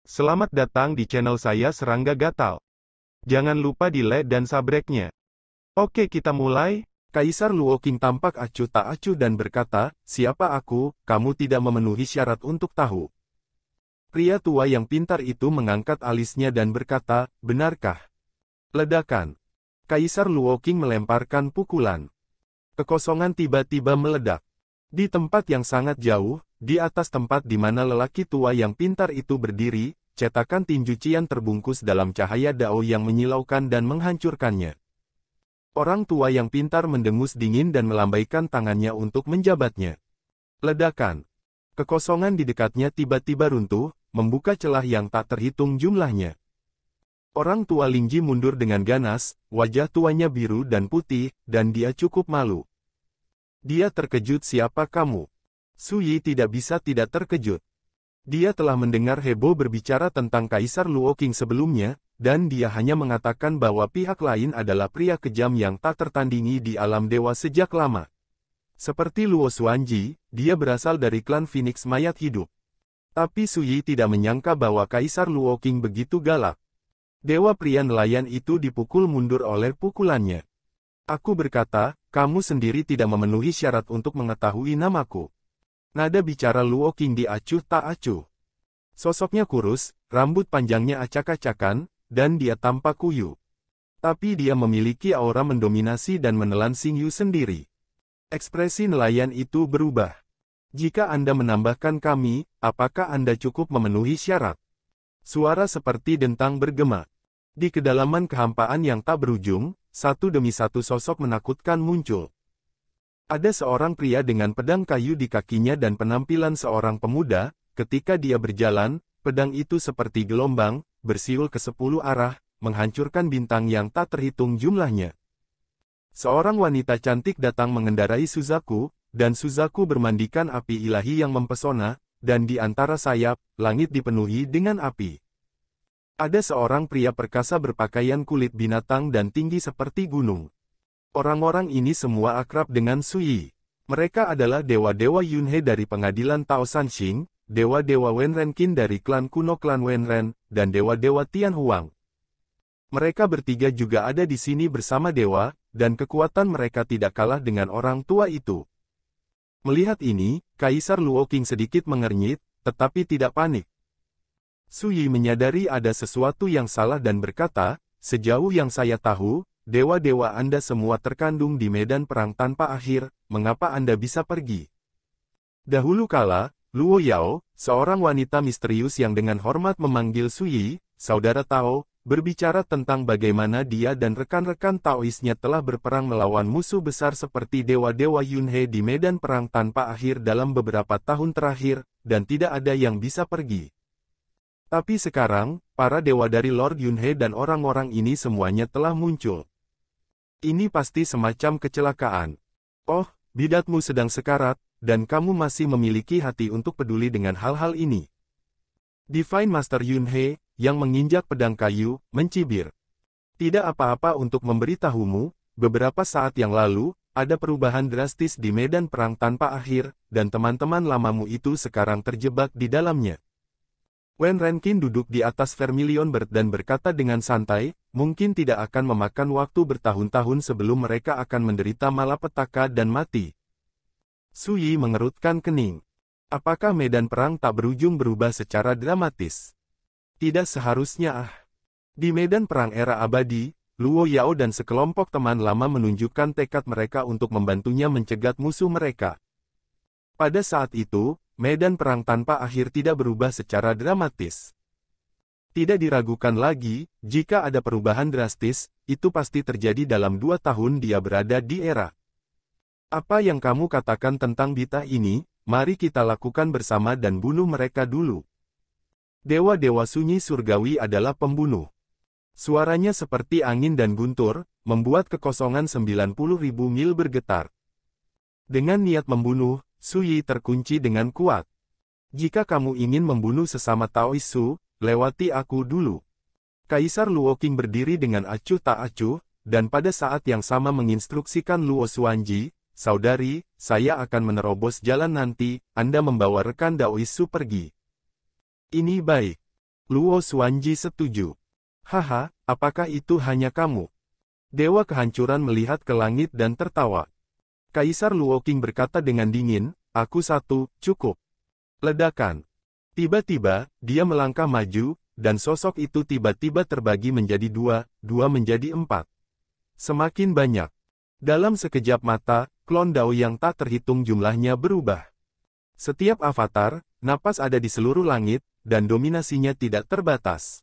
Selamat datang di channel saya Serangga Gatal. Jangan lupa di like dan subscribe-nya. Oke, kita mulai. Kaisar Luoking tampak acuh tak acuh dan berkata, "Siapa aku, kamu tidak memenuhi syarat untuk tahu." Pria tua yang pintar itu mengangkat alisnya dan berkata, "Benarkah?" Ledakan. Kaisar Luoking melemparkan pukulan. Kekosongan tiba-tiba meledak. Di tempat yang sangat jauh, di atas tempat di mana lelaki tua yang pintar itu berdiri, cetakan tinju Cian terbungkus dalam cahaya dao yang menyilaukan dan menghancurkannya. Orang tua yang pintar mendengus dingin dan melambaikan tangannya untuk menjabatnya. Ledakan. Kekosongan di dekatnya tiba-tiba runtuh, membuka celah yang tak terhitung jumlahnya. Orang tua Lingji mundur dengan ganas, wajah tuanya biru dan putih, dan dia cukup malu. Dia terkejut. "Siapa kamu?" Su Yi tidak bisa tidak terkejut. Dia telah mendengar Hebo berbicara tentang Kaisar Luoking sebelumnya, dan dia hanya mengatakan bahwa pihak lain adalah pria kejam yang tak tertandingi di alam dewa sejak lama. Seperti Luo Xuanji, dia berasal dari klan Phoenix Mayat Hidup. Tapi Su Yi tidak menyangka bahwa Kaisar Luoking begitu galak. Dewa pria nelayan itu dipukul mundur oleh pukulannya. "Aku berkata, kamu sendiri tidak memenuhi syarat untuk mengetahui namaku." Nada bicara Luoking diacuh tak acuh. Sosoknya kurus, rambut panjangnya acak-acakan, dan dia tampak kuyu. Tapi dia memiliki aura mendominasi dan menelan Xingyu sendiri. Ekspresi nelayan itu berubah. "Jika Anda menambahkan kami, apakah Anda cukup memenuhi syarat?" Suara seperti dentang bergema. Di kedalaman kehampaan yang tak berujung, satu demi satu sosok menakutkan muncul. Ada seorang pria dengan pedang kayu di kakinya dan penampilan seorang pemuda. Ketika dia berjalan, pedang itu seperti gelombang, bersiul ke 10 arah, menghancurkan bintang yang tak terhitung jumlahnya. Seorang wanita cantik datang mengendarai Suzaku, dan Suzaku bermandikan api ilahi yang mempesona, dan di antara sayap, langit dipenuhi dengan api. Ada seorang pria perkasa berpakaian kulit binatang dan tinggi seperti gunung. Orang-orang ini semua akrab dengan Su Yi. Mereka adalah dewa-dewa Yunhe dari pengadilan Tao Sanxing, dewa-dewa Wenrenkin dari klan kuno klan Wenren, dan dewa-dewa Tianhuang. Mereka bertiga juga ada di sini bersama dewa, dan kekuatan mereka tidak kalah dengan orang tua itu. Melihat ini, Kaisar Luoking sedikit mengernyit, tetapi tidak panik. Su Yi menyadari ada sesuatu yang salah dan berkata, "Sejauh yang saya tahu, dewa-dewa Anda semua terkandung di medan perang tanpa akhir, mengapa Anda bisa pergi?" Dahulu kala, Luo Yao, seorang wanita misterius yang dengan hormat memanggil Su Yi, "Saudara Tao," berbicara tentang bagaimana dia dan rekan-rekan Taoisnya telah berperang melawan musuh besar seperti dewa-dewa Yunhe di medan perang tanpa akhir dalam beberapa tahun terakhir, dan tidak ada yang bisa pergi. Tapi sekarang, para dewa dari Lord Yunhe dan orang-orang ini semuanya telah muncul. Ini pasti semacam kecelakaan. Oh, bidatmu sedang sekarat, dan kamu masih memiliki hati untuk peduli dengan hal-hal ini. Divine Master Yunhe, yang menginjak pedang kayu, mencibir. "Tidak apa-apa untuk memberitahumu, beberapa saat yang lalu, ada perubahan drastis di medan perang tanpa akhir, dan teman-teman lamamu itu sekarang terjebak di dalamnya." Wenrenkin duduk di atas Vermilion Bird dan berkata dengan santai, "Mungkin tidak akan memakan waktu bertahun-tahun sebelum mereka akan menderita malapetaka dan mati." Su Yi mengerutkan kening. Apakah medan perang tak berujung berubah secara dramatis? Tidak seharusnya. Di medan perang era abadi, Luo Yao dan sekelompok teman lama menunjukkan tekad mereka untuk membantunya mencegat musuh mereka. Pada saat itu, medan perang tanpa akhir tidak berubah secara dramatis. Tidak diragukan lagi, jika ada perubahan drastis, itu pasti terjadi dalam 2 tahun dia berada di era. "Apa yang kamu katakan tentang bita ini, mari kita lakukan bersama dan bunuh mereka dulu." Dewa-dewa sunyi surgawi adalah pembunuh. Suaranya seperti angin dan guntur, membuat kekosongan 90.000 mil bergetar. Dengan niat membunuh, Su Yi terkunci dengan kuat. "Jika kamu ingin membunuh sesama Taoisu, lewati aku dulu." Kaisar Luoking berdiri dengan acuh tak acuh, dan pada saat yang sama menginstruksikan Luo Xuanji, "Saudari, saya akan menerobos jalan nanti, Anda membawa rekan Daoisu pergi." "Ini baik." Luo Xuanji setuju. Haha, apakah itu hanya kamu? Dewa kehancuran melihat ke langit dan tertawa. Kaisar Luo Qing berkata dengan dingin, aku satu, cukup. Ledakan. Tiba-tiba, dia melangkah maju, dan sosok itu tiba-tiba terbagi menjadi dua menjadi 4. Semakin banyak. Dalam sekejap mata, klon Dao yang tak terhitung jumlahnya berubah. Setiap avatar, napas ada di seluruh langit, dan dominasinya tidak terbatas.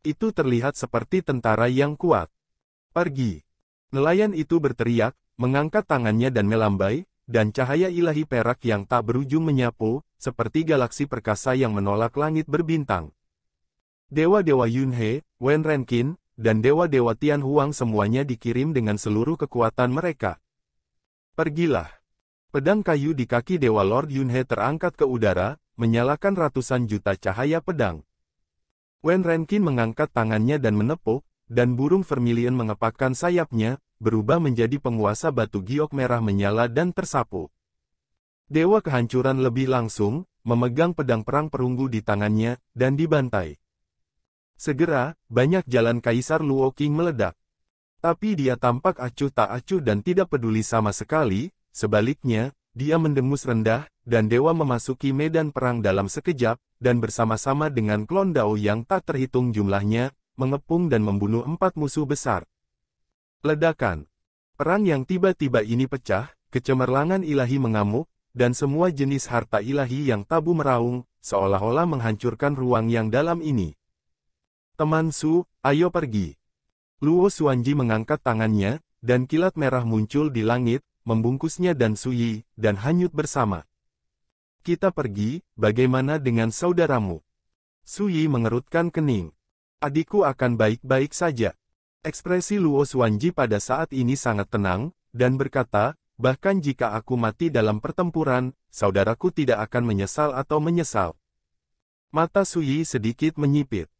Itu terlihat seperti tentara yang kuat. Pergi. Nelayan itu berteriak, mengangkat tangannya dan melambai, dan cahaya ilahi perak yang tak berujung menyapu, seperti galaksi perkasa yang menolak langit berbintang. Dewa-dewa Yunhe, Wen Renqin, dan dewa-dewa Tian Huang semuanya dikirim dengan seluruh kekuatan mereka. Pergilah. Pedang kayu di kaki Dewa Lord Yunhe terangkat ke udara, menyalakan ratusan juta cahaya pedang. Wen Renqin mengangkat tangannya dan menepuk, dan burung vermilion mengepakkan sayapnya, berubah menjadi penguasa batu giok merah menyala dan tersapu. Dewa kehancuran lebih langsung, memegang pedang perang perunggu di tangannya, dan dibantai. Segera, banyak jalan Kaisar Luo Qing meledak. Tapi dia tampak acuh tak acuh dan tidak peduli sama sekali, sebaliknya, dia mendengus rendah, dan dewa memasuki medan perang dalam sekejap, dan bersama-sama dengan klon Dao yang tak terhitung jumlahnya, mengepung dan membunuh 4 musuh besar. Ledakan. Perang yang tiba-tiba ini pecah, kecemerlangan ilahi mengamuk, dan semua jenis harta ilahi yang tabu meraung, seolah-olah menghancurkan ruang yang dalam ini. Teman Su, ayo pergi. Luo Xuanji mengangkat tangannya, dan kilat merah muncul di langit, membungkusnya dan Su Yi, dan hanyut bersama. Kita pergi, bagaimana dengan saudaramu? Su Yi mengerutkan kening. Adikku akan baik-baik saja. Ekspresi Luo Xuanji pada saat ini sangat tenang, dan berkata, bahkan jika aku mati dalam pertempuran, saudaraku tidak akan menyesal atau menyesal. Mata Su Yi sedikit menyipit.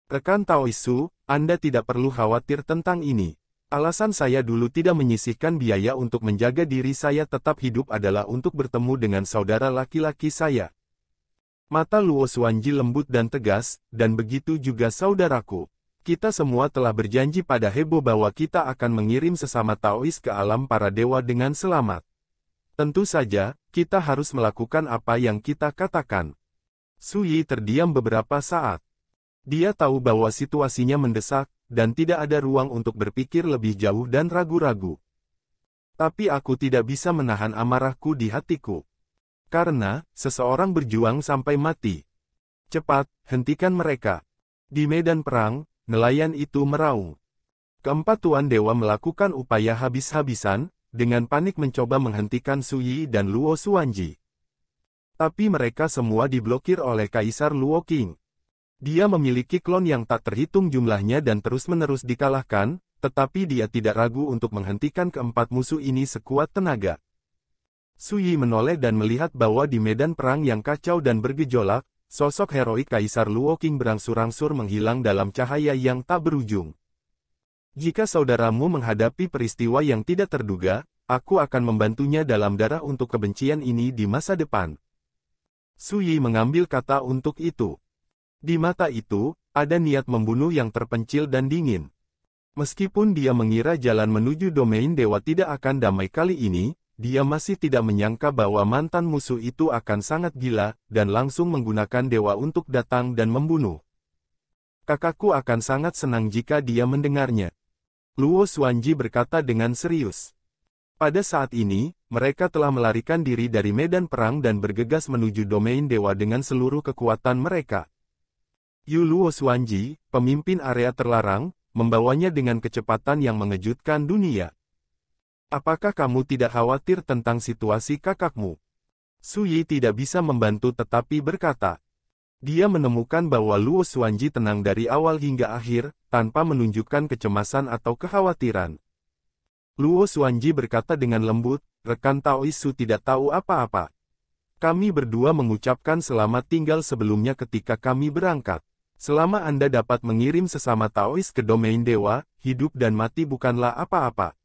Rekan Taoisu, Anda tidak perlu khawatir tentang ini. Alasan saya dulu tidak menyisihkan biaya untuk menjaga diri saya tetap hidup adalah untuk bertemu dengan saudara laki-laki saya. Mata Luo Xuanji lembut dan tegas, dan begitu juga saudaraku. Kita semua telah berjanji pada Hebo bahwa kita akan mengirim sesama Taois ke alam para dewa dengan selamat. Tentu saja, kita harus melakukan apa yang kita katakan. Su Yi terdiam beberapa saat. Dia tahu bahwa situasinya mendesak, dan tidak ada ruang untuk berpikir lebih jauh dan ragu-ragu. Tapi aku tidak bisa menahan amarahku di hatiku. Karena, seseorang berjuang sampai mati. Cepat, hentikan mereka. Di medan perang, nelayan itu meraung. Keempat tuan dewa melakukan upaya habis-habisan, dengan panik mencoba menghentikan Su Yi dan Luo Xuanji. Tapi mereka semua diblokir oleh Kaisar Luo Qing. Dia memiliki klon yang tak terhitung jumlahnya dan terus-menerus dikalahkan, tetapi dia tidak ragu untuk menghentikan keempat musuh ini sekuat tenaga. Su Yi menoleh dan melihat bahwa di medan perang yang kacau dan bergejolak, sosok heroik Kaisar Luo Qing berangsur-angsur menghilang dalam cahaya yang tak berujung. Jika saudaramu menghadapi peristiwa yang tidak terduga, aku akan membantunya dalam darah untuk kebencian ini di masa depan. Su Yi mengambil kata untuk itu. Di mata itu, ada niat membunuh yang terpencil dan dingin. Meskipun dia mengira jalan menuju domain dewa tidak akan damai kali ini, dia masih tidak menyangka bahwa mantan musuh itu akan sangat gila, dan langsung menggunakan dewa untuk datang dan membunuh. Kakakku akan sangat senang jika dia mendengarnya. Luo Xuanji berkata dengan serius. Pada saat ini, mereka telah melarikan diri dari medan perang dan bergegas menuju domain dewa dengan seluruh kekuatan mereka. Yu Luo Xuanji, pemimpin area terlarang, membawanya dengan kecepatan yang mengejutkan dunia. Apakah kamu tidak khawatir tentang situasi kakakmu? Su Yi tidak bisa membantu tetapi berkata. Dia menemukan bahwa Luo Xuanji tenang dari awal hingga akhir, tanpa menunjukkan kecemasan atau kekhawatiran. Luo Xuanji berkata dengan lembut, rekan Taoisu tidak tahu apa-apa. Kami berdua mengucapkan selamat tinggal sebelumnya ketika kami berangkat. Selama Anda dapat mengirim sesama Taois ke domain dewa, hidup dan mati bukanlah apa-apa.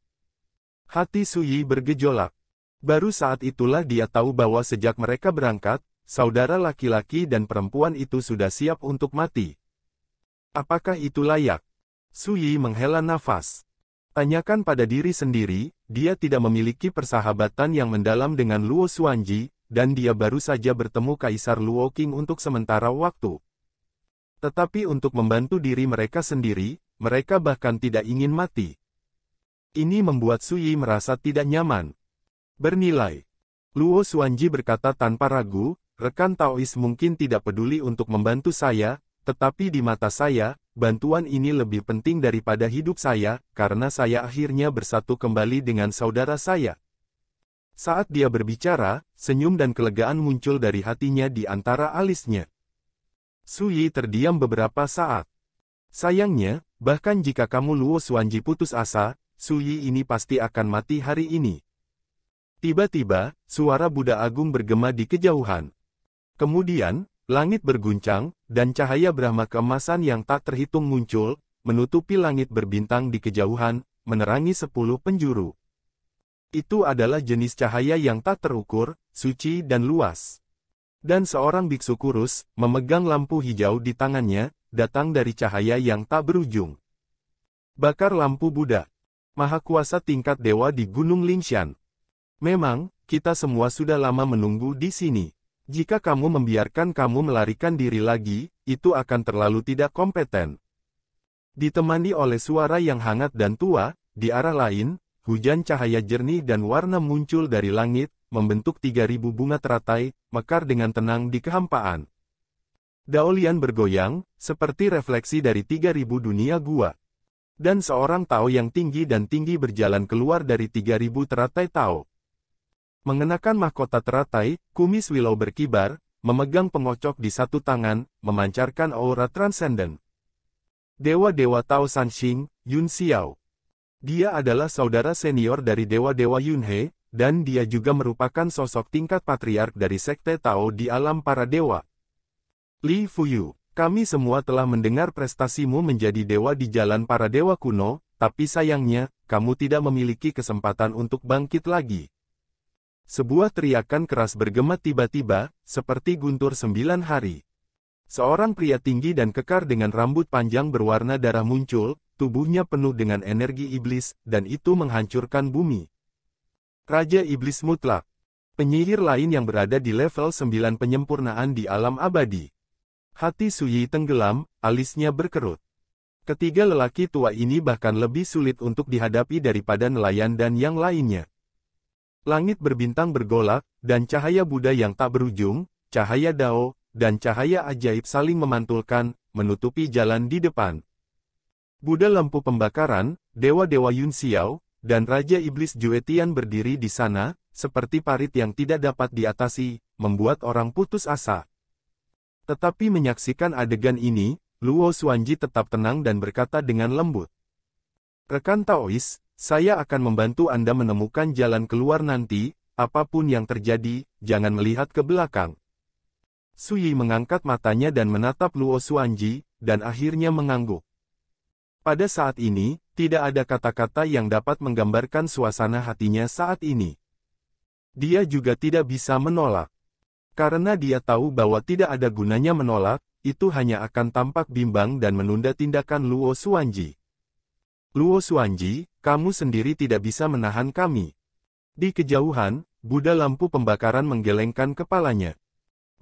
Hati Su Yi bergejolak. Baru saat itulah dia tahu bahwa sejak mereka berangkat, saudara laki-laki dan perempuan itu sudah siap untuk mati. Apakah itu layak? Su Yi menghela nafas. Tanyakan pada diri sendiri, dia tidak memiliki persahabatan yang mendalam dengan Luo Xuanji, dan dia baru saja bertemu Kaisar Luo Qing untuk sementara waktu. Tetapi untuk membantu diri mereka sendiri, mereka bahkan tidak ingin mati. Ini membuat Su Yi merasa tidak nyaman. Bernilai. Luo Xuanji berkata tanpa ragu, rekan Taois mungkin tidak peduli untuk membantu saya, tetapi di mata saya, bantuan ini lebih penting daripada hidup saya, karena saya akhirnya bersatu kembali dengan saudara saya. Saat dia berbicara, senyum dan kelegaan muncul dari hatinya di antara alisnya. Su Yi terdiam beberapa saat. Sayangnya, bahkan jika kamu Luo Xuanji putus asa, Su Yi ini pasti akan mati hari ini. Tiba-tiba, suara Buddha Agung bergema di kejauhan. Kemudian, langit berguncang, dan cahaya Brahma keemasan yang tak terhitung muncul, menutupi langit berbintang di kejauhan, menerangi 10 penjuru. Itu adalah jenis cahaya yang tak terukur, suci dan luas. Dan seorang biksu kurus, memegang lampu hijau di tangannya, datang dari cahaya yang tak berujung. Bakar lampu Buddha. Maha kuasa tingkat dewa di Gunung Lingshan. Memang, kita semua sudah lama menunggu di sini. Jika kamu membiarkan kamu melarikan diri lagi, itu akan terlalu tidak kompeten. Ditemani oleh suara yang hangat dan tua, di arah lain, hujan cahaya jernih dan warna muncul dari langit, membentuk 3.000 bunga teratai, mekar dengan tenang di kehampaan. Daolian bergoyang, seperti refleksi dari 3.000 dunia gua. Dan seorang Tao yang tinggi dan tinggi berjalan keluar dari 3.000 teratai Tao. Mengenakan mahkota teratai, kumis Willow berkibar, memegang pengocok di satu tangan, memancarkan aura transenden. Dewa-dewa Tao Sanxing, Yun Xiao. Dia adalah saudara senior dari dewa-dewa Yunhe, dan dia juga merupakan sosok tingkat patriark dari sekte Tao di alam para dewa. Li Fuyu, kami semua telah mendengar prestasimu menjadi dewa di jalan para dewa kuno, tapi sayangnya, kamu tidak memiliki kesempatan untuk bangkit lagi. Sebuah teriakan keras bergema tiba-tiba, seperti guntur 9 hari. Seorang pria tinggi dan kekar dengan rambut panjang berwarna darah muncul, tubuhnya penuh dengan energi iblis, dan itu menghancurkan bumi. Raja Iblis Mutlak. Penyihir lain yang berada di level 9 penyempurnaan di alam abadi. Hati Su Yi tenggelam, alisnya berkerut. Ketiga lelaki tua ini bahkan lebih sulit untuk dihadapi daripada nelayan dan yang lainnya. Langit berbintang bergolak, dan cahaya Buddha yang tak berujung, cahaya Dao, dan cahaya ajaib saling memantulkan, menutupi jalan di depan. Buddha lampu pembakaran, dewa-dewa Yun Xiao, dan Raja Iblis Juetian berdiri di sana, seperti parit yang tidak dapat diatasi, membuat orang putus asa. Tetapi menyaksikan adegan ini, Luo Xuanji tetap tenang dan berkata dengan lembut. Rekan Taois, saya akan membantu Anda menemukan jalan keluar nanti, apapun yang terjadi, jangan melihat ke belakang. Su Yi mengangkat matanya dan menatap Luo Xuanji, dan akhirnya mengangguk. Pada saat ini, tidak ada kata-kata yang dapat menggambarkan suasana hatinya saat ini. Dia juga tidak bisa menolak. Karena dia tahu bahwa tidak ada gunanya menolak, itu hanya akan tampak bimbang dan menunda tindakan Luo Xuanji. Luo Xuanji, kamu sendiri tidak bisa menahan kami. Di kejauhan, Buddha lampu pembakaran menggelengkan kepalanya.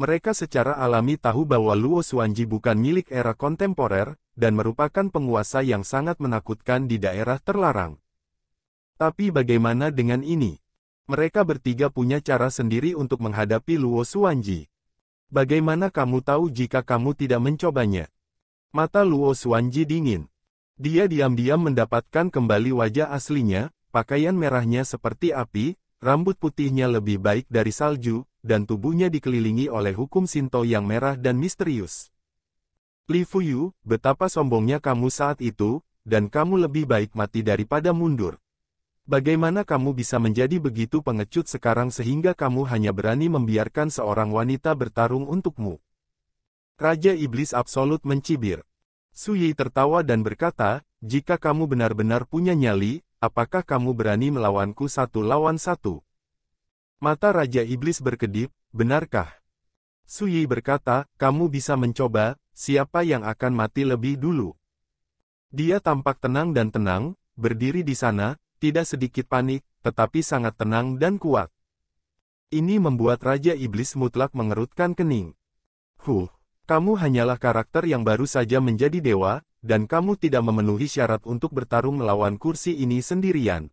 Mereka secara alami tahu bahwa Luo Xuanji bukan milik era kontemporer, dan merupakan penguasa yang sangat menakutkan di daerah terlarang. Tapi bagaimana dengan ini? Mereka bertiga punya cara sendiri untuk menghadapi Luo Xuanji. Bagaimana kamu tahu jika kamu tidak mencobanya? Mata Luo Xuanji dingin. Dia diam-diam mendapatkan kembali wajah aslinya, pakaian merahnya seperti api, rambut putihnya lebih baik dari salju, dan tubuhnya dikelilingi oleh hukum Shinto yang merah dan misterius. Li Fuyu, betapa sombongnya kamu saat itu, dan kamu lebih baik mati daripada mundur. Bagaimana kamu bisa menjadi begitu pengecut sekarang sehingga kamu hanya berani membiarkan seorang wanita bertarung untukmu? Raja Iblis Absolut mencibir. Su Yi tertawa dan berkata, jika kamu benar-benar punya nyali, apakah kamu berani melawanku 1 lawan 1? Mata Raja Iblis berkedip, benarkah? Suyi berkata, kamu bisa mencoba, siapa yang akan mati lebih dulu. Dia tampak tenang dan tenang, berdiri di sana, tidak sedikit panik, tetapi sangat tenang dan kuat. Ini membuat Raja Iblis Mutlak mengerutkan kening. Kamu hanyalah karakter yang baru saja menjadi dewa, dan kamu tidak memenuhi syarat untuk bertarung melawan kursi ini sendirian.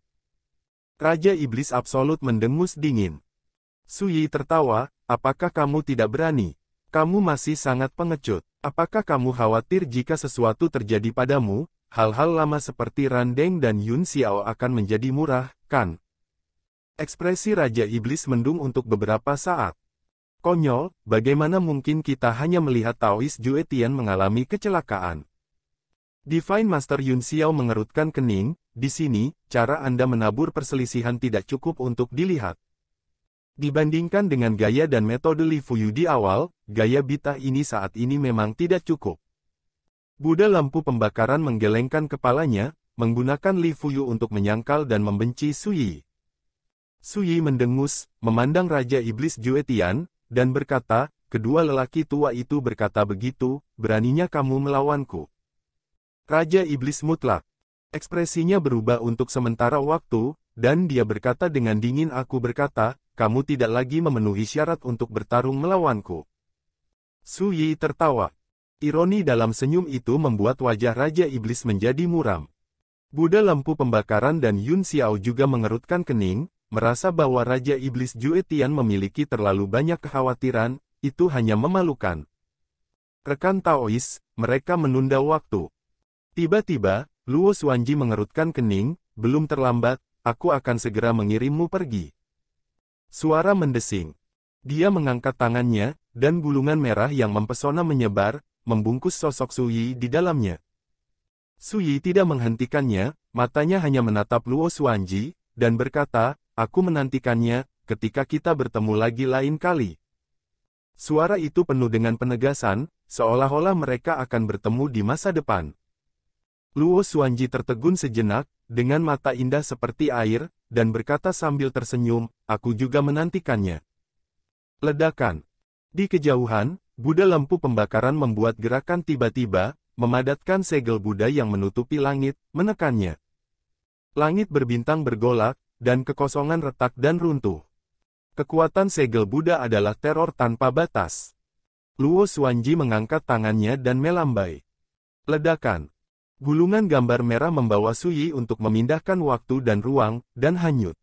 Raja Iblis Absolut mendengus dingin. Suyi tertawa, apakah kamu tidak berani? Kamu masih sangat pengecut. Apakah kamu khawatir jika sesuatu terjadi padamu, hal-hal lama seperti Randeng dan Yun Xiao akan menjadi murah, kan? Ekspresi Raja Iblis mendung untuk beberapa saat. Konyol, bagaimana mungkin kita hanya melihat Taois Jue Tian mengalami kecelakaan? Divine Master Yun Xiao mengerutkan kening, di sini, cara Anda menabur perselisihan tidak cukup untuk dilihat. Dibandingkan dengan gaya dan metode Li Fuyu di awal, gaya Bita ini saat ini memang tidak cukup. Buddha lampu pembakaran menggelengkan kepalanya, menggunakan Li Fuyu untuk menyangkal dan membenci Suyi. Suyi mendengus, memandang Raja Iblis Jue Tian, dan berkata, kedua lelaki tua itu berkata begitu, beraninya kamu melawanku. Raja Iblis Mutlak. Ekspresinya berubah untuk sementara waktu, dan dia berkata dengan dingin, aku berkata, kamu tidak lagi memenuhi syarat untuk bertarung melawanku. Suyi tertawa. Ironi dalam senyum itu membuat wajah Raja Iblis menjadi muram. Buddha lampu pembakaran dan Yun Xiao juga mengerutkan kening, merasa bahwa Raja Iblis Jue Tian memiliki terlalu banyak kekhawatiran, itu hanya memalukan. Rekan Taois, mereka menunda waktu. Tiba-tiba, Luo Xuanji mengerutkan kening, belum terlambat, aku akan segera mengirimmu pergi. Suara mendesing. Dia mengangkat tangannya, dan gulungan merah yang mempesona menyebar, membungkus sosok Suyi di dalamnya. Suyi tidak menghentikannya, matanya hanya menatap Luo Xuanji, dan berkata, aku menantikannya, ketika kita bertemu lagi lain kali. Suara itu penuh dengan penegasan, seolah-olah mereka akan bertemu di masa depan. Luo Xuanji tertegun sejenak, dengan mata indah seperti air, dan berkata sambil tersenyum, aku juga menantikannya. Ledakan. Di kejauhan, Buddha lampu pembakaran membuat gerakan tiba-tiba, memadatkan segel Buddha yang menutupi langit, menekannya. Langit berbintang bergolak, dan kekosongan retak dan runtuh. Kekuatan segel Buddha adalah teror tanpa batas. Luo Xuanji mengangkat tangannya dan melambai. Ledakan. Gulungan gambar merah membawa Suyi untuk memindahkan waktu dan ruang, dan hanyut.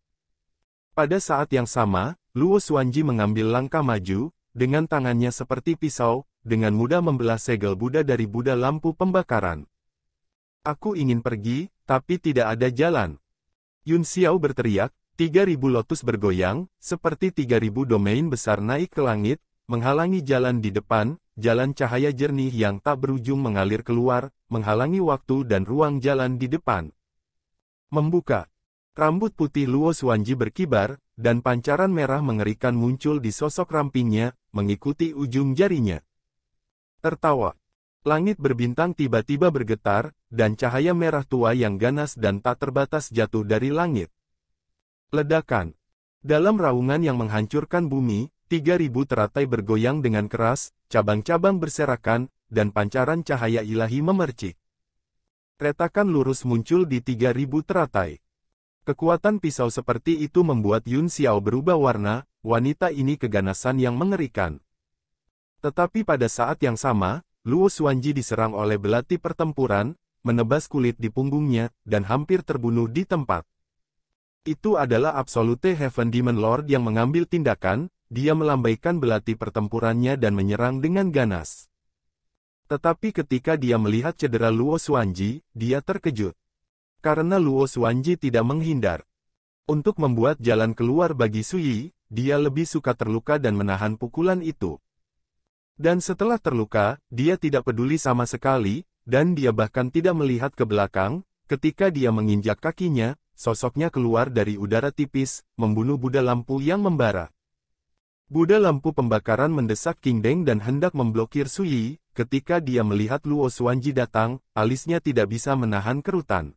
Pada saat yang sama, Luo Xuanji mengambil langkah maju, dengan tangannya seperti pisau, dengan mudah membelah segel Buddha dari Buddha lampu pembakaran. Aku ingin pergi, tapi tidak ada jalan. Yun Xiao berteriak, 3.000 lotus bergoyang, seperti 3.000 domain besar naik ke langit, menghalangi jalan di depan, jalan cahaya jernih yang tak berujung mengalir keluar, menghalangi waktu dan ruang jalan di depan. Membuka. Rambut putih Luo Xuanji berkibar, dan pancaran merah mengerikan muncul di sosok rampingnya, mengikuti ujung jarinya. Tertawa. Langit berbintang tiba-tiba bergetar, dan cahaya merah tua yang ganas dan tak terbatas jatuh dari langit. Ledakan. Dalam raungan yang menghancurkan bumi, 3.000 teratai bergoyang dengan keras, cabang-cabang berserakan, dan pancaran cahaya ilahi memercik. Retakan lurus muncul di 3.000 teratai. Kekuatan pisau seperti itu membuat Yun Xiao berubah warna, wanita ini keganasan yang mengerikan. Tetapi pada saat yang sama, Luo Xuanji diserang oleh belati pertempuran, menebas kulit di punggungnya, dan hampir terbunuh di tempat. Itu adalah Absolute Heaven Demon Lord yang mengambil tindakan, dia melambaikan belati pertempurannya dan menyerang dengan ganas. Tetapi ketika dia melihat cedera Luo Xuanji, dia terkejut. Karena Luo Xuanji tidak menghindar. Untuk membuat jalan keluar bagi Suyi, dia lebih suka terluka dan menahan pukulan itu. Dan setelah terluka, dia tidak peduli sama sekali, dan dia bahkan tidak melihat ke belakang, ketika dia menginjak kakinya, sosoknya keluar dari udara tipis, membunuh Buddha lampu yang membara. Buddha lampu pembakaran mendesak King Deng dan hendak memblokir Suyi, ketika dia melihat Luo Xuanji datang, alisnya tidak bisa menahan kerutan.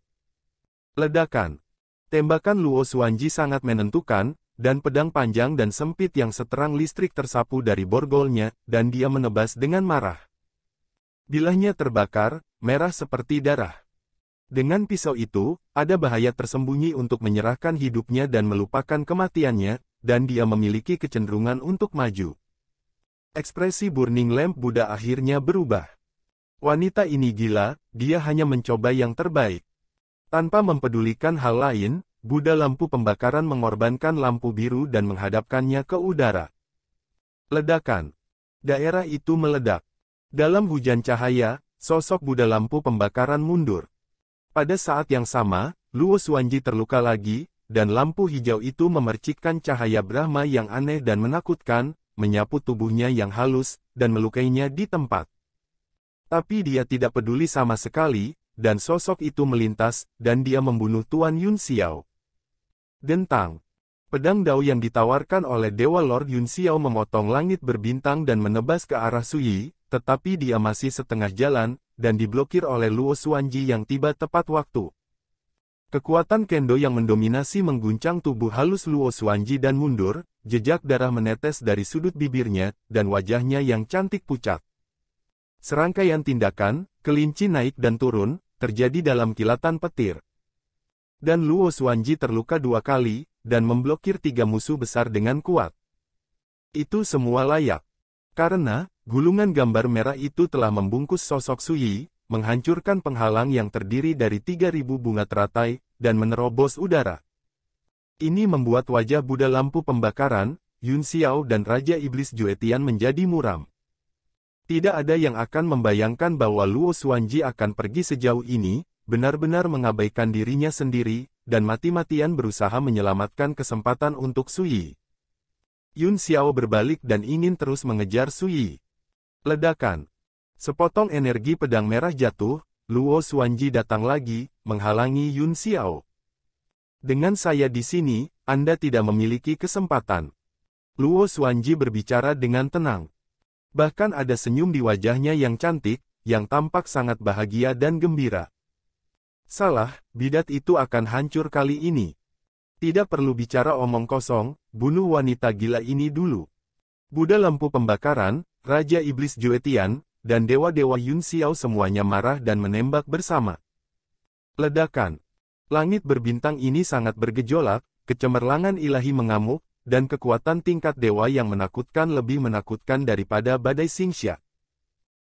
Ledakan. Tembakan Luo Xuanji sangat menentukan, dan pedang panjang dan sempit yang seterang listrik tersapu dari borgolnya, dan dia menebas dengan marah. Bilahnya terbakar, merah seperti darah. Dengan pisau itu, ada bahaya tersembunyi untuk menyerahkan hidupnya dan melupakan kematiannya, dan dia memiliki kecenderungan untuk maju. Ekspresi Burning Lamp Buddha akhirnya berubah. Wanita ini gila, dia hanya mencoba yang terbaik. Tanpa mempedulikan hal lain, Buddha lampu pembakaran mengorbankan lampu biru dan menghadapkannya ke udara. Ledakan. Daerah itu meledak. Dalam hujan cahaya, sosok Buddha lampu pembakaran mundur. Pada saat yang sama, Luo Xuanji terluka lagi, dan lampu hijau itu memercikkan cahaya Brahma yang aneh dan menakutkan, menyapu tubuhnya yang halus, dan melukainya di tempat. Tapi dia tidak peduli sama sekali, dan sosok itu melintas, dan dia membunuh Tuan Yun Xiao. Dentang. Pedang Dao yang ditawarkan oleh Dewa Lord Yun Xiao memotong langit berbintang dan menebas ke arah Suyi, tetapi dia masih setengah jalan, dan diblokir oleh Luo Xuanji yang tiba tepat waktu. Kekuatan kendo yang mendominasi mengguncang tubuh halus Luo Xuanji dan mundur, jejak darah menetes dari sudut bibirnya, dan wajahnya yang cantik pucat. Serangkaian tindakan, kelinci naik dan turun, terjadi dalam kilatan petir. Dan Luo Xuanji terluka 2 kali, dan memblokir 3 musuh besar dengan kuat. Itu semua layak. Karena, gulungan gambar merah itu telah membungkus sosok Suyi, menghancurkan penghalang yang terdiri dari 3.000 bunga teratai, dan menerobos udara. Ini membuat wajah Buddha lampu pembakaran, Yun Xiao dan Raja Iblis Juetian menjadi muram. Tidak ada yang akan membayangkan bahwa Luo Xuanji akan pergi sejauh ini, benar-benar mengabaikan dirinya sendiri, dan mati-matian berusaha menyelamatkan kesempatan untuk Suyi. Yun Xiao berbalik dan ingin terus mengejar Suyi. Ledakan. Sepotong energi pedang merah jatuh, Luo Xuanji datang lagi, menghalangi Yun Xiao. Dengan saya di sini, Anda tidak memiliki kesempatan. Luo Xuanji berbicara dengan tenang. Bahkan ada senyum di wajahnya yang cantik, yang tampak sangat bahagia dan gembira. Salah, bidat itu akan hancur kali ini. Tidak perlu bicara omong kosong, bunuh wanita gila ini dulu. Buddha lampu pembakaran, Raja Iblis Juetian, dan dewa-dewa Yun Xiao semuanya marah dan menembak bersama. Ledakan. Langit berbintang ini sangat bergejolak, kecemerlangan ilahi mengamuk, dan kekuatan tingkat dewa yang menakutkan lebih menakutkan daripada badai Xingxia.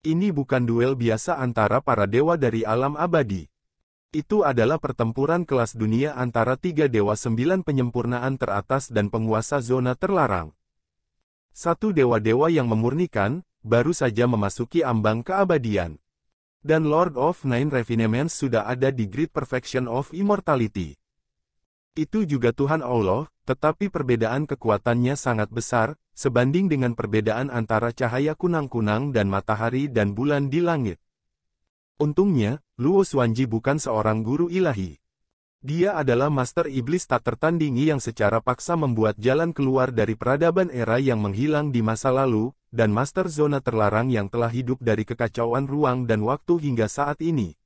Ini bukan duel biasa antara para dewa dari alam abadi. Itu adalah pertempuran kelas dunia antara 3 dewa 9 penyempurnaan teratas dan penguasa zona terlarang. Satu dewa-dewa yang memurnikan, baru saja memasuki ambang keabadian. Dan Lord of Nine Refinements sudah ada di Great Perfection of Immortality. Itu juga Tuhan Allah, tetapi perbedaan kekuatannya sangat besar, sebanding dengan perbedaan antara cahaya kunang-kunang dan matahari dan bulan di langit. Untungnya, Luo Xuanji bukan seorang guru ilahi. Dia adalah master iblis tak tertandingi yang secara paksa membuat jalan keluar dari peradaban era yang menghilang di masa lalu, dan master zona terlarang yang telah hidup dari kekacauan ruang dan waktu hingga saat ini.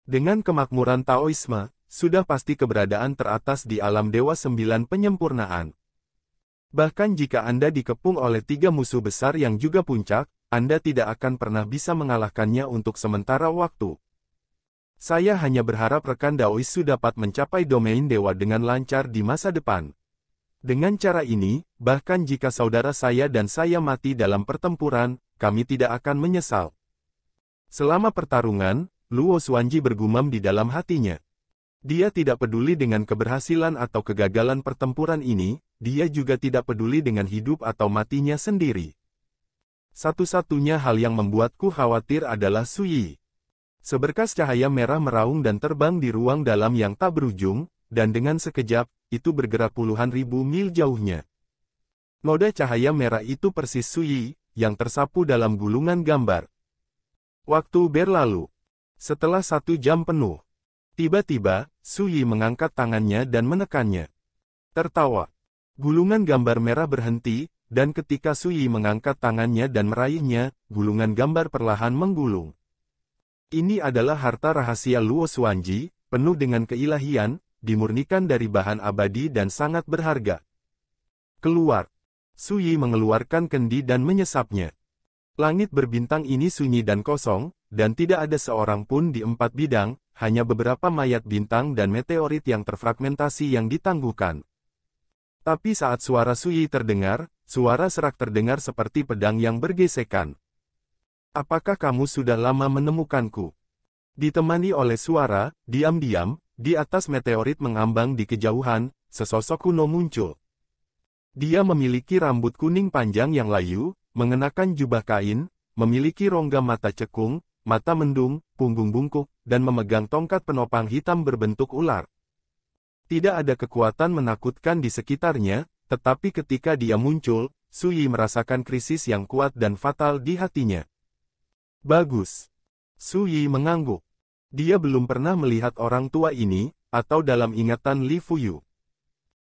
Dengan kemakmuran Taoisme, sudah pasti keberadaan teratas di alam Dewa 9 penyempurnaan. Bahkan jika Anda dikepung oleh 3 musuh besar yang juga puncak, Anda tidak akan pernah bisa mengalahkannya untuk sementara waktu. Saya hanya berharap rekan Daoisu dapat mencapai domain dewa dengan lancar di masa depan. Dengan cara ini, bahkan jika saudara saya dan saya mati dalam pertempuran, kami tidak akan menyesal. Selama pertarungan, Luo Xuanji bergumam di dalam hatinya. Dia tidak peduli dengan keberhasilan atau kegagalan pertempuran ini, dia juga tidak peduli dengan hidup atau matinya sendiri. Satu-satunya hal yang membuatku khawatir adalah Suyi. Seberkas cahaya merah meraung dan terbang di ruang dalam yang tak berujung, dan dengan sekejap, itu bergerak puluhan ribu mil jauhnya. Noda cahaya merah itu persis Suyi, yang tersapu dalam gulungan gambar. Waktu berlalu. Setelah 1 jam penuh. Tiba-tiba, Suyi mengangkat tangannya dan menekannya. Tertawa. Gulungan gambar merah berhenti, dan ketika Suyi mengangkat tangannya dan meraihnya, gulungan gambar perlahan menggulung. Ini adalah harta rahasia Luo Xuanji, penuh dengan keilahian, dimurnikan dari bahan abadi dan sangat berharga. Keluar. Suyi mengeluarkan kendi dan menyesapnya. Langit berbintang ini sunyi dan kosong, dan tidak ada seorang pun di 4 bidang, hanya beberapa mayat bintang dan meteorit yang terfragmentasi yang ditangguhkan. Tapi saat suara Suyi terdengar, suara serak terdengar seperti pedang yang bergesekan. Apakah kamu sudah lama menemukanku? Ditemani oleh suara, diam-diam, di atas meteorit mengambang di kejauhan, sesosok kuno muncul. Dia memiliki rambut kuning panjang yang layu, mengenakan jubah kain, memiliki rongga mata cekung, mata mendung, punggung bungkuk, dan memegang tongkat penopang hitam berbentuk ular. Tidak ada kekuatan menakutkan di sekitarnya, tetapi ketika dia muncul, Suyi merasakan krisis yang kuat dan fatal di hatinya. Bagus. Suyi mengangguk. Dia belum pernah melihat orang tua ini, atau dalam ingatan Li Fuyu.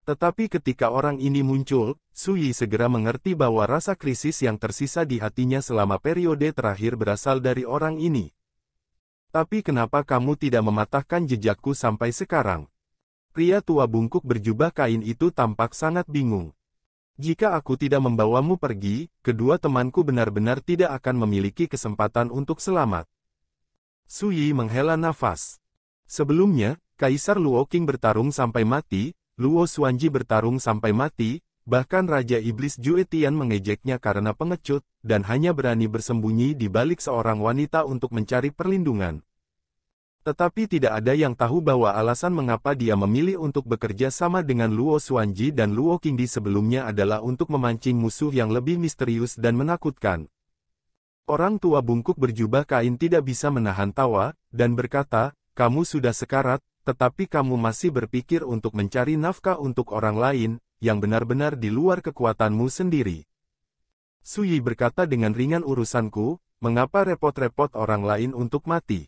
Tetapi ketika orang ini muncul, Suyi segera mengerti bahwa rasa krisis yang tersisa di hatinya selama periode terakhir berasal dari orang ini. Tapi kenapa kamu tidak mematahkan jejakku sampai sekarang? Pria tua bungkuk berjubah kain itu tampak sangat bingung. Jika aku tidak membawamu pergi, kedua temanku benar-benar tidak akan memiliki kesempatan untuk selamat. Suyi menghela nafas. Sebelumnya, Kaisar Luo Qing bertarung sampai mati, Luo Xuanji bertarung sampai mati, bahkan Raja Iblis Jue Tian mengejeknya karena pengecut, dan hanya berani bersembunyi di balik seorang wanita untuk mencari perlindungan. Tetapi tidak ada yang tahu bahwa alasan mengapa dia memilih untuk bekerja sama dengan Luo Xuanji dan Luo Qingdi sebelumnya adalah untuk memancing musuh yang lebih misterius dan menakutkan. Orang tua bungkuk berjubah kain tidak bisa menahan tawa, dan berkata, "Kamu sudah sekarat, tetapi kamu masih berpikir untuk mencari nafkah untuk orang lain, yang benar-benar di luar kekuatanmu sendiri." Suyi berkata dengan ringan, "Urusanku, mengapa repot-repot orang lain untuk mati?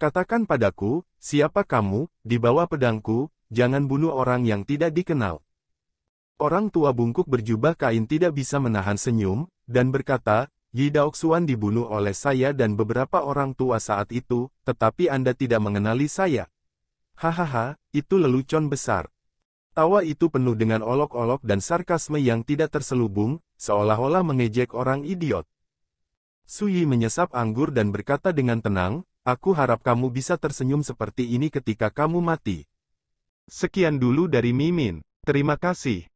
Katakan padaku, siapa kamu, di bawah pedangku, jangan bunuh orang yang tidak dikenal." Orang tua bungkuk berjubah kain tidak bisa menahan senyum, dan berkata, "Yi Daoxuan dibunuh oleh saya dan beberapa orang tua saat itu, tetapi Anda tidak mengenali saya." Hahaha, itu lelucon besar. Tawa itu penuh dengan olok-olok dan sarkasme yang tidak terselubung, seolah-olah mengejek orang idiot. Suyi menyesap anggur dan berkata dengan tenang, "Aku harap kamu bisa tersenyum seperti ini ketika kamu mati." Sekian dulu dari Mimin. Terima kasih.